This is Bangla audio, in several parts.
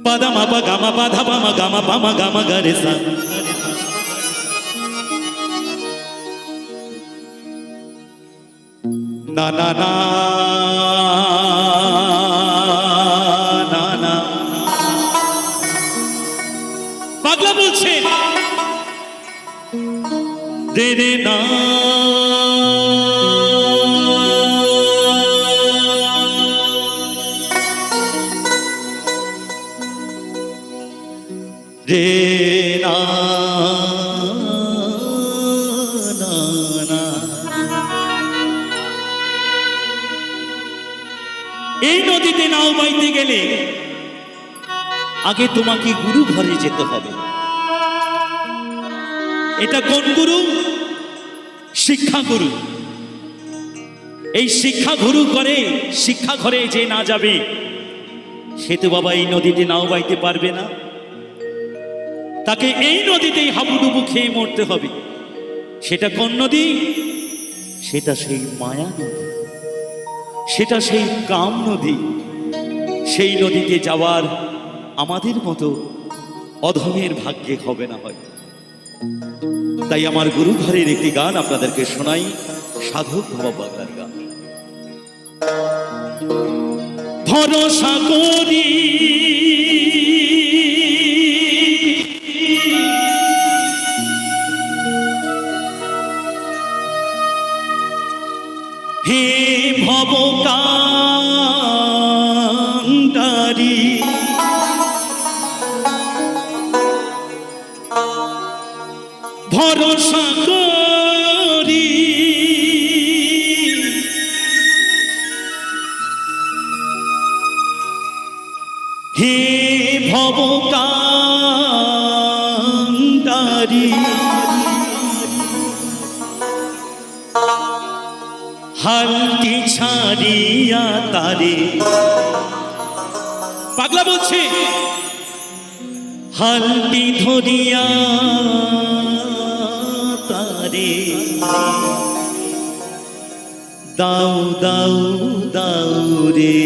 Pada ma pa ga ma pa dha pa ma ga ma ga re sa. Na na na na na. Pagla bolche. Re re na. Re na na na. এই নদীতে নাও বাইতে গেলে আগে তোমাকে গুরু ঘরে যেতে হবে। এটা কোন গুরু? শিক্ষা গুরু। এই শিক্ষা গুরু করে শিক্ষা ঘরে যে না যাবে সে তো বাবা এই নদীতে নাও বাইতে পারবে না। তাকে এই নদীতেই হাবুডুবু খেয়ে মরতে হবে। সেটা কোন নদী? সেটা সেই মায়া নদী, সেটা সেই কাম নদী। সেই নদীতে যাওয়ার আমাদের মতো অধমের ভাগ্যে হবে না হয়। তাই আমার গুরু ঘরের একটি গান আপনাদেরকে শোনাই, সাধক বাবা বাংলার গান। ভরসা করি হে ভবকান্তারি, ভরসা করি হে ভবকান্তারি, হালটি ছাড়িয়া তারে। পাগলা বলছে হালটি ধরিয়া তারে দাও দাও দাও রে।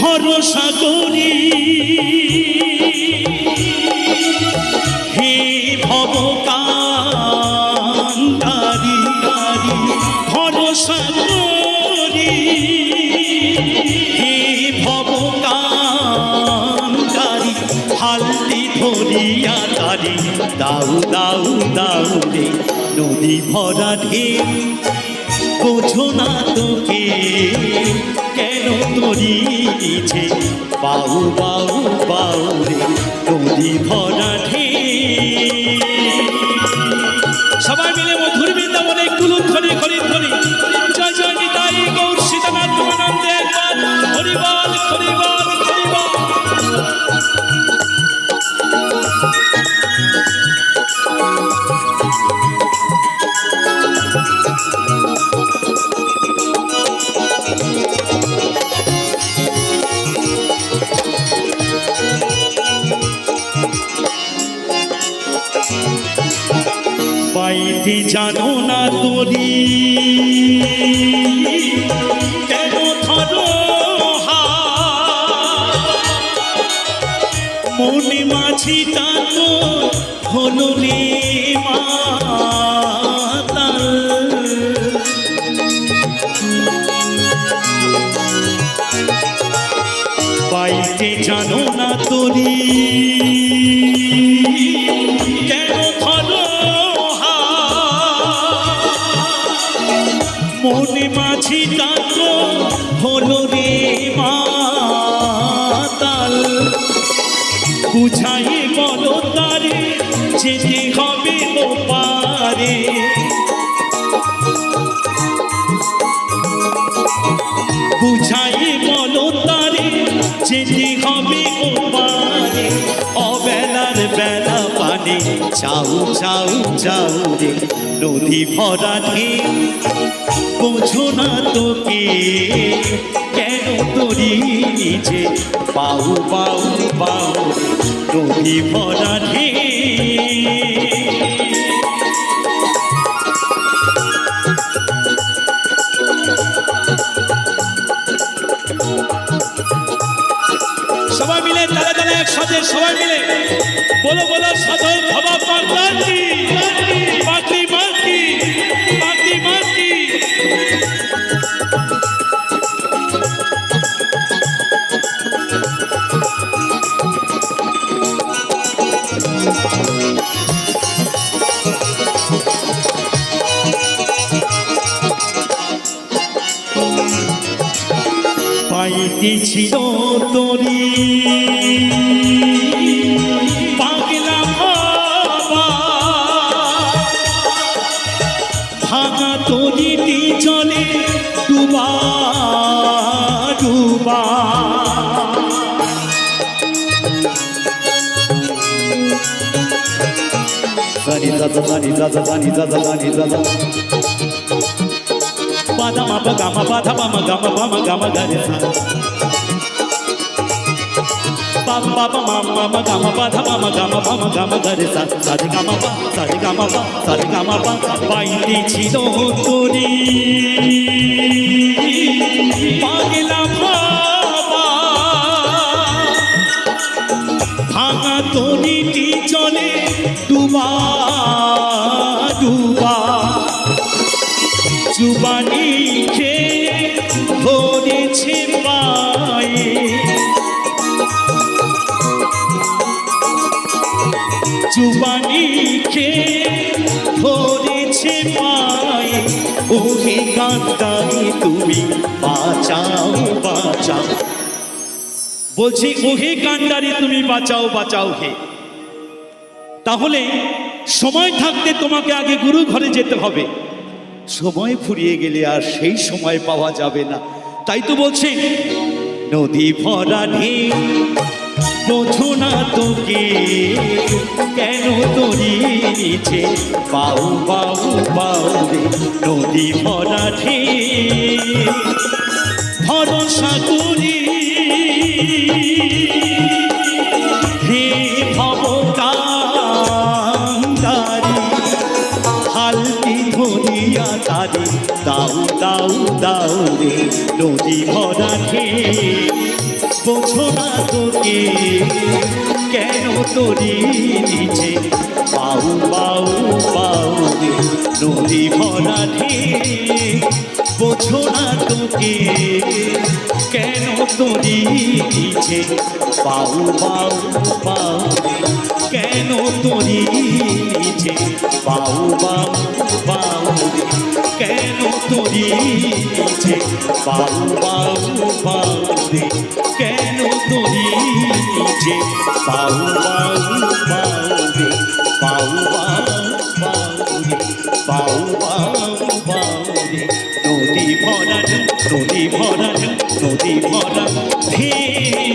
ভরসা করি হে ভবকান্তারি, ভরসা করি হে ভবকান্তারি, হালটি ধরিয়া তারি দাও দাও দাও রে। নদী ভরা ঢেউ বোঝো না তোকে কেন তরি নিচে বাউ বাউ বাউ রে। নদী ভরা ঢেউ। সবাই মিলে মধুর বৃন্দাবনে কুলুপ ধরে খরিদ ধরি জয় জয় নিতাই গৌর সীতানাথ প্রেমানন্দে একবার হরিবল হরিবল হরিবল। পাইতে জানো না তোরি কেন ধরো মনে মাঝিটা তো হলো রে মাতাল। পাইতে জানো না তোরি কেন ধরো মনে মাঝিটা তো হলো রে মাতাল। বুঝাই বলো তারে যেতে হবে ওপারে, বুঝাই বলো তারে যেতে হবে ওপারে। অবেলার বেলা পার প্রাণে চাও চাও চাও রে নদী ভরা ঢেউ বোঝো না তোকে কেন তোরি নিচে পাও পাও পাও নদী ভরা ঢেউ সবাই মিলে তালে তালে একসাথে সবাই মিলে বলো বলো সাধক বাবা পাগলান কি পাগলি মা কি পাগলি মা কি পাইতেছিল তোরি পাগলা বাবা ভাঙা তরিটি জলে ডুবা ডুবা জানি দাদা জানি দাদা জানি দাদা জানি দাদা Pada mapa gama pada mama gama gare sa. Papa papa mama gama pada mama gama gare sa. Sadi gama pa sadi gama pa sadi gama pa. Paiti chilo tori pagila baba. Bhanga tori ti chole duba duba. जुबानी के धरेছে পায়ে जुबानी के ধরেছে পায়ে ওহে কান্দারি তুমি বাঁচাও বাঁচাও বলছি ওহে কান্দারি তুমি বাঁচাও বাঁচাও হে তাহলে সময় থাকতে তোমাকে আগে গুরু ঘরে যেতে হবে সময় ফুরিয়ে গেলে আর সেই সময় পাওয়া যাবে না তাই তো বলছে নদী ভরা ঢেউ বোঝো না তোকে কেন তোরি নিচে পাও পাও পাও রে নদী ভরা ঢেউ ভরসা করি হে ভবকান্দারি হালকি ধরিয়া তারি দাও দাও দাও রে নদী ভরা ঢেউ বোঝো না তোকে কেন তোরি নিচে পাও পাও পাও রে নদী ভরা ঢেউ বোঝো না তোকে কেন তোরি নিচে পাও পাও পাও রে কেন তোরি নিচে পাও পাও পাও রে কেন তোরি নিচে পাও পাও পাও রে কেন তোরি নিচে পাও পাও পাও রে পাও পাও পাও রে পাও পাও পাও রে নদী ভরা নদী ভরা নদী ভরা ঢেউ